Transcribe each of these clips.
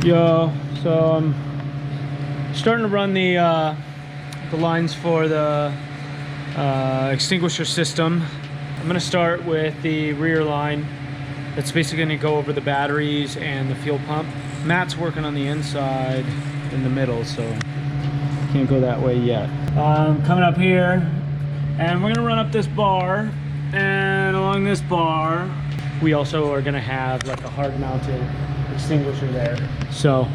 Yo, so I'm starting to run the lines for the extinguisher system. I'm gonna start with the rear line. That's basically gonna go over the batteries and the fuel pump. Matt's working on the inside in the middle, so can't go that way yet. Coming up here, and we're gonna run up this bar, and along this bar, we also are gonna have like a hard mounted extinguisher there. So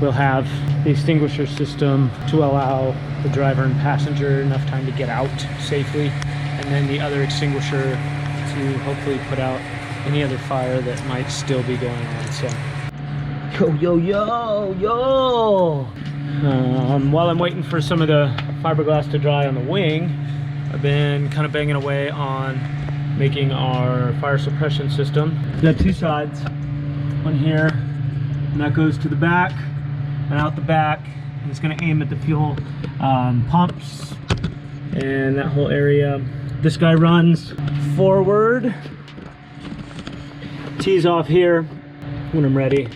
we'll have the extinguisher system to allow the driver and passenger enough time to get out safely, and then the other extinguisher to hopefully put out any other fire that might still be going on. So yo. While I'm waiting for some of the fiberglass to dry on the wing, I've been kind of banging away on making our fire suppression system. We've got two sides, one here, and that goes to the back and out the back. And it's going to aim at the fuel pumps and that whole area. This guy runs forward, tees off here when I'm ready.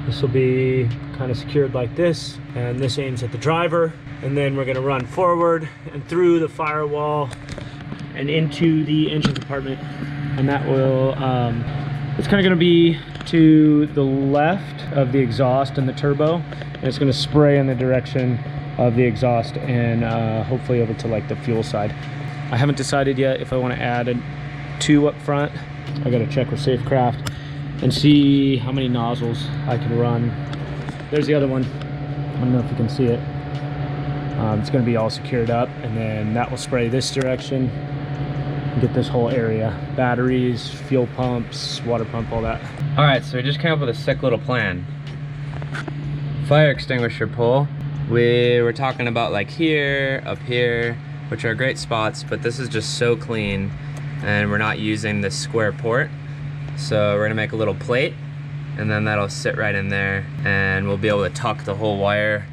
This will be kind of secured like this, and this aims at the driver, and then we're going to run forward and through the firewall and into the engine compartment, and that will it's kind of going to be to the left of the exhaust and the turbo, and it's going to spray in the direction of the exhaust and hopefully over to like the fuel side. I haven't decided yet if I want to add two up front. I got to check with Safecraft and see how many nozzles I can run. There's the other one. I don't know if you can see it. It's going to be all secured up, and then that will spray this direction and get this whole area. Batteries, fuel pumps, water pump, all that. All right, so we just came up with a sick little plan. Fire extinguisher pull. We were talking about like here, up here, which are great spots, but this is just so clean, and we're not using this square port. So we're gonna make a little plate, and then that'll sit right in there, and we'll be able to tuck the whole wire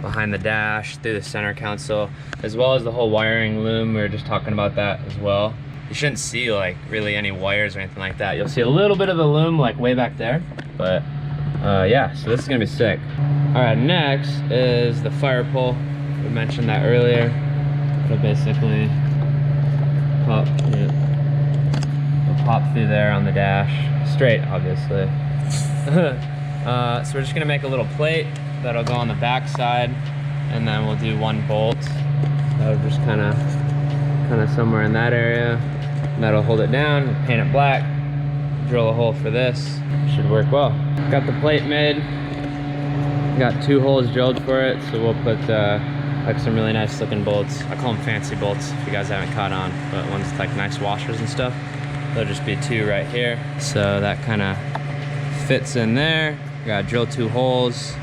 behind the dash through the center console, as well as the whole wiring loom. We were just talking about that as well. You shouldn't see like really any wires or anything like that. You'll see a little bit of the loom like way back there, but yeah, so this is gonna be sick. All right, next is the fire pole. We mentioned that earlier. It'll basically pop, pop through there on the dash, straight obviously. So we're just gonna make a little plate that'll go on the back side, and then we'll do one bolt that'll just kind of somewhere in that area. And that'll hold it down, paint it black, drill a hole for this. Should work well. Got the plate made, got 2 holes drilled for it, so we'll put like some really nice looking bolts. I call them fancy bolts if you guys haven't caught on, but ones with like nice washers and stuff. There'll just be 2 right here, so that kind of fits in there. Gotta drill 2 holes.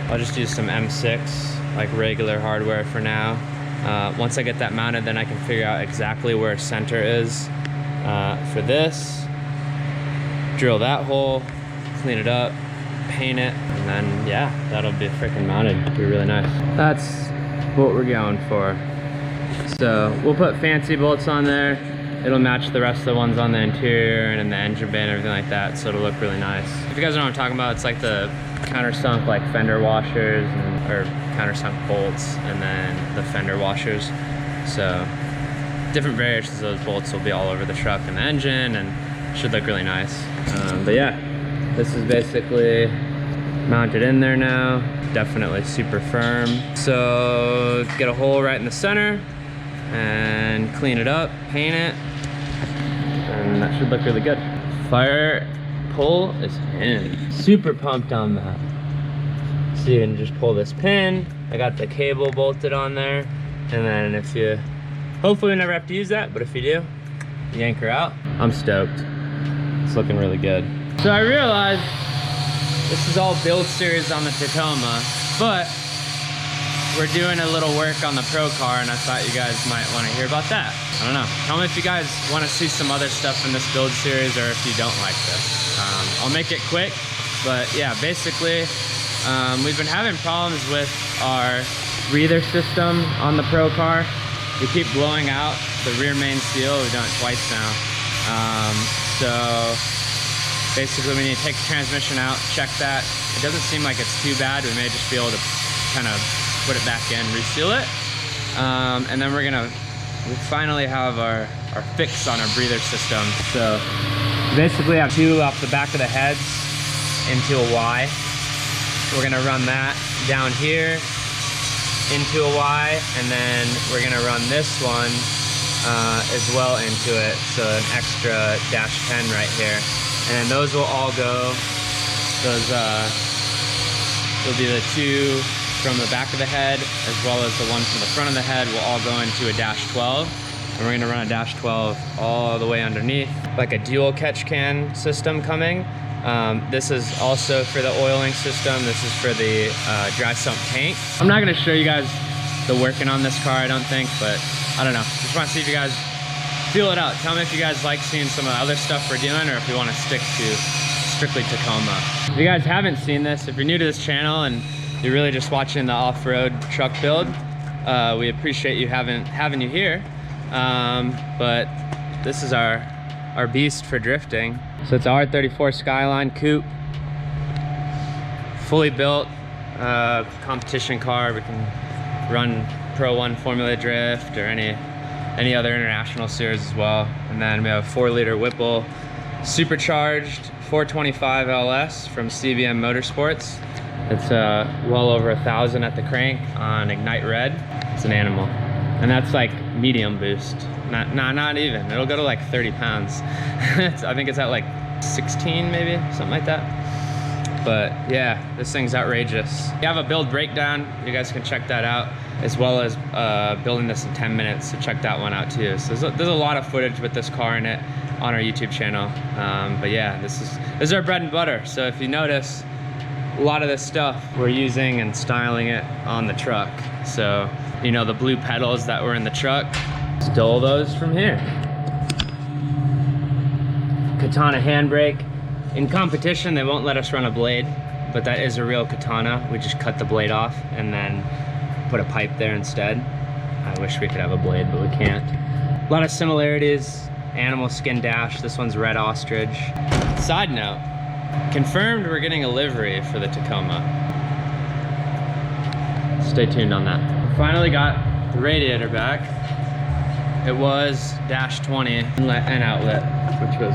I'll just use some M6, like regular hardware for now. Once I get that mounted, then I can figure out exactly where center is for this. Drill that hole, clean it up, paint it, and then yeah, that'll be freaking mounted. It'll be really nice. That's what we're going for. So we'll put fancy bolts on there. It'll match the rest of the ones on the interior and in the engine bay and everything like that, so it'll look really nice. If you guys know what I'm talking about, it's like the countersunk like fender washers, or countersunk bolts, and then the fender washers. So different variations of those bolts will be all over the truck and the engine, and should look really nice. But yeah, this is basically mounted in there now. Definitely super firm. So get a hole right in the center and clean it up, paint it, and that should look really good. Fire pull is in. Super pumped on that. So you can just pull this pin. I got the cable bolted on there, and then if you, hopefully you never have to use that, but if you do, yank her out. I'm stoked. It's looking really good. So I realized this is all build series on the Tacoma, but we're doing a little work on the Pro car, and I thought you guys might want to hear about that. I don't know. Tell me if you guys want to see some other stuff in this build series, or if you don't like this. I'll make it quick, but yeah, basically, we've been having problems with our breather system on the Pro car. We keep blowing out the rear main seal. We've done it twice now. So Basically, we need to take the transmission out, check that. It doesn't seem like it's too bad. We may just be able to kind of put it back in, reseal it. And then we finally have our fix on our breather system. So basically I have two off the back of the heads into a Y. We're gonna run that down here into a Y, and then we're gonna run this one as well into it. So an extra -10 right here. And those will all go, those will be the two from the back of the head as well as the one from the front of the head will all go into a -12. And we're gonna run a -12 all the way underneath, like a dual catch can system coming. This is also for the oiling system. This is for the dry sump tank. I'm not gonna show you guys the working on this car, I don't think, but I don't know. Just wanna see if you guys feel it out. Tell me if you guys like seeing some of the other stuff we're doing or if you wanna stick to strictly Tacoma. If you guys haven't seen this, if you're new to this channel and you're really just watching the off-road truck build, we appreciate you having you here. But this is our beast for drifting. So it's a R34 Skyline coupe, fully built, competition car. We can run Pro 1 Formula Drift or any other international series as well. And then we have a 4-liter Whipple supercharged 425 LS from CBM Motorsports. It's well over 1,000 at the crank on Ignite Red. It's an animal. And that's like medium boost. Not even. It'll go to like 30 pounds. I think it's at like 16 maybe, something like that. But yeah, this thing's outrageous. We have a build breakdown. You guys can check that out, as well as building this in 10 minutes. So check that one out too. So there's a lot of footage with this car in it on our YouTube channel. But yeah, this is our bread and butter. So if you notice, a lot of this stuff we're using and styling it on the truck. So, you know, the blue pedals that were in the truck, stole those from here. Katana handbrake. In competition, they won't let us run a blade, but that is a real Katana. We just cut the blade off and then put a pipe there instead. I wish we could have a blade, but we can't. A lot of similarities. Animal skin dash. This one's red ostrich. Side note, confirmed we're getting a livery for the Tacoma. Stay tuned on that. Finally got the radiator back. It was -20 inlet and outlet, which was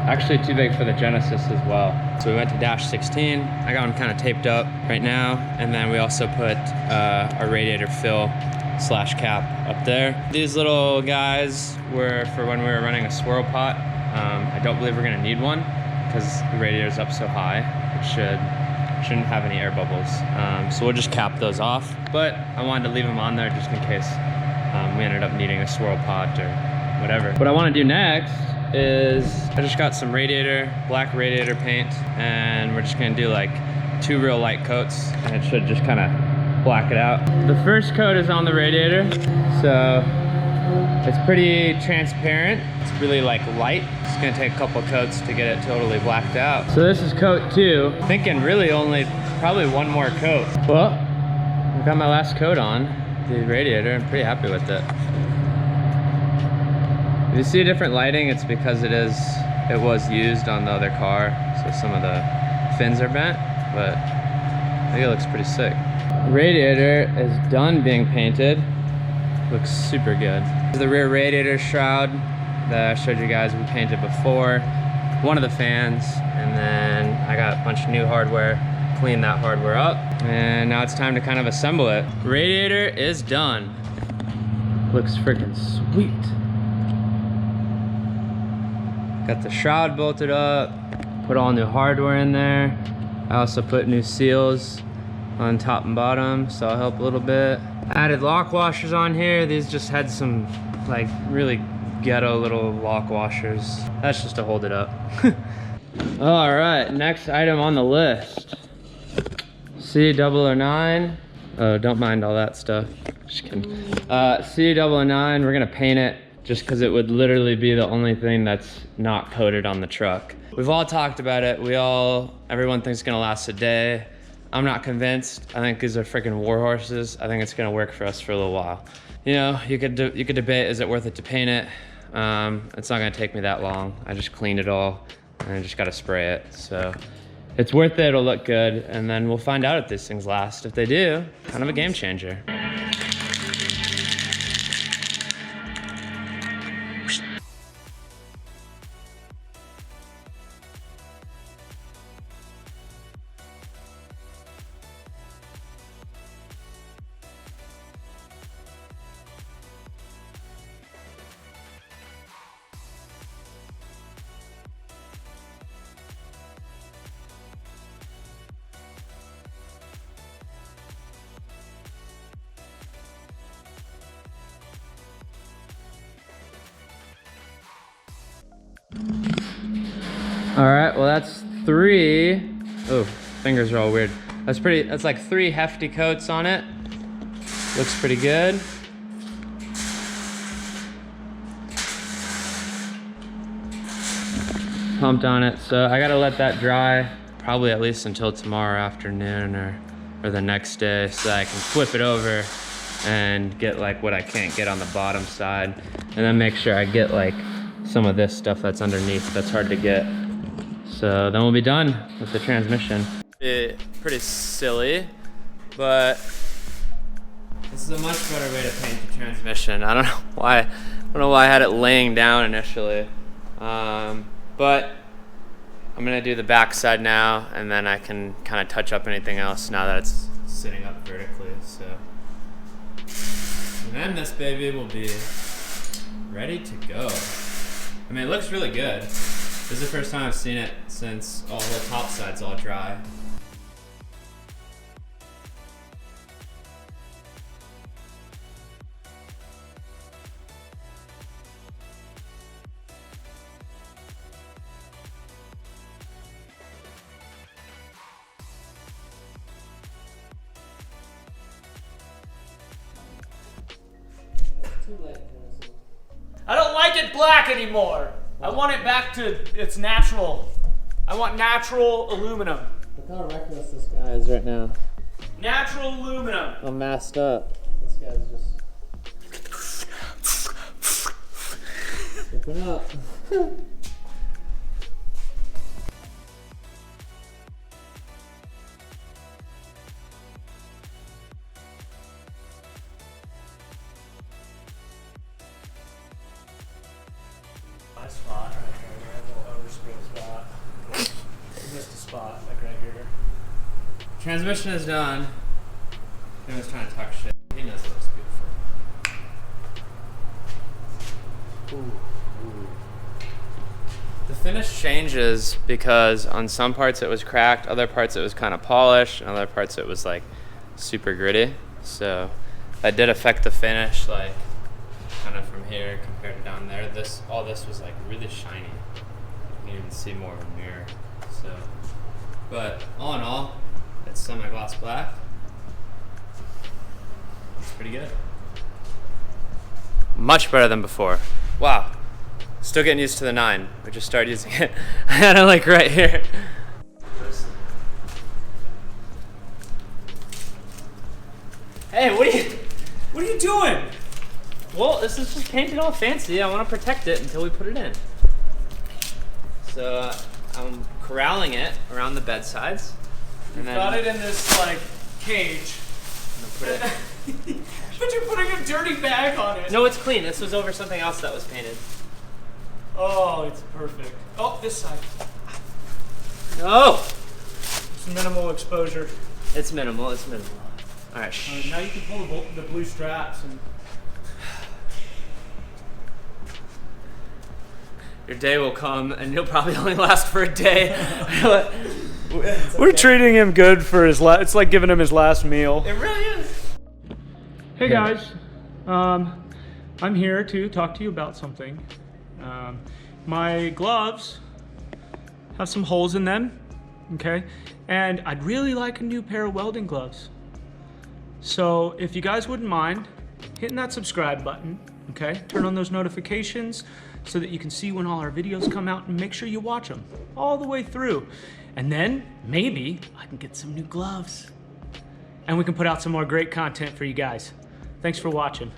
actually too big for the Genesis as well. So we went to -16. I got them kind of taped up right now. And then we also put a radiator fill / cap up there. These little guys were for when we were running a swirl pot. I don't believe we're gonna need one because the radiator's up so high. It shouldn't have any air bubbles. So we'll just cap those off. But I wanted to leave them on there just in case we ended up needing a swirl pot or whatever. What I want to do next is I just got some black radiator paint, and we're just gonna do like 2 real light coats, and it should just kind of black it out. The first coat is on the radiator, so it's pretty transparent. It's really like light. It's gonna take a couple coats to get it totally blacked out. So this is coat 2. Thinking really only probably 1 more coat. Well, I've got my last coat on the radiator. I'm pretty happy with it. If you see a different lighting, it's because it was used on the other car, so some of the fins are bent, but I think it looks pretty sick. Radiator is done being painted. Looks super good. This is the rear radiator shroud that I showed you guys we painted before. One of the fans, and then I got a bunch of new hardware, cleaned that hardware up, and now it's time to kind of assemble it. Radiator is done. Looks freaking sweet. Got the shroud bolted up, put all new hardware in there. I also put new seals on top and bottom, so I'll help a little bit. Added lock washers on here. These just had some like really ghetto little lock washers. That's just to hold it up. All right, next item on the list. C009. Oh, don't mind all that stuff. Just kidding. C009, we're gonna paint it just because it would literally be the only thing that's not coated on the truck. We've all talked about it. Everyone thinks it's gonna last a day. I'm not convinced. I think these are freaking war horses. I think it's gonna work for us for a little while. You know, you could debate, is it worth it to paint it? It's not gonna take me that long. I just cleaned it all and I just gotta spray it. So it's worth it, it'll look good, and then we'll find out if these things last. If they do, kind of a game changer. All right, well that's 3. Oh, fingers are all weird. That's like 3 hefty coats on it. Looks pretty good. Pumped on it, so I gotta let that dry probably at least until tomorrow afternoon or the next day, so that I can flip it over and get like what I can't get on the bottom side, and then make sure I get like some of this stuff that's underneath that's hard to get. So then we'll be done with the transmission. Pretty silly, but this is a much better way to paint the transmission. I don't know why I had it laying down initially. But I'm gonna do the back side now, and then I can kind of touch up anything else now that it's sitting up vertically. So, and then this baby will be ready to go. I mean, it looks really good. This is the first time I've seen it since all the top side's all dry. I don't like it black anymore. I want it back to its natural. I want natural aluminum. Look how reckless this guy is right now. Natural aluminum. I'm masked up. This guy's just... Open up. Nice spot right there. A little overspray spot. You missed a spot, like right here. Transmission is done. He was trying to talk shit. He knows it looks beautiful. Ooh. The finish changes because on some parts it was cracked, other parts it was kind of polished, and other parts it was like super gritty. So that did affect the finish, like kind of from here compared to down there. All this was like really shiny. You can even see more of a mirror. So, but all in all, it's semi-gloss black. It's pretty good. Much better than before. Wow. Still getting used to the 9. We just started using it. I had it like right here. Hey, what are you doing? Well, this is just painted all fancy. I want to protect it until we put it in. So I'm corralling it around the bedsides. You got it in this like cage. Put it. But you're putting a dirty bag on it. No, it's clean. This was over something else that was painted. Oh, it's perfect. Oh, this side. No! It's minimal exposure. It's minimal. It's minimal. All right. Now you can pull the blue straps and. Your day will come, and you'll probably only last for a day. We're treating him good for his last. It's like giving him his last meal. It really is. Hey guys, I'm here to talk to you about something. My gloves have some holes in them, okay? And I'd really like a new pair of welding gloves. So if you guys wouldn't mind hitting that subscribe button, okay? Turn on those notifications so that you can see when all our videos come out, and make sure you watch them all the way through. And then maybe I can get some new gloves and we can put out some more great content for you guys. Thanks for watching.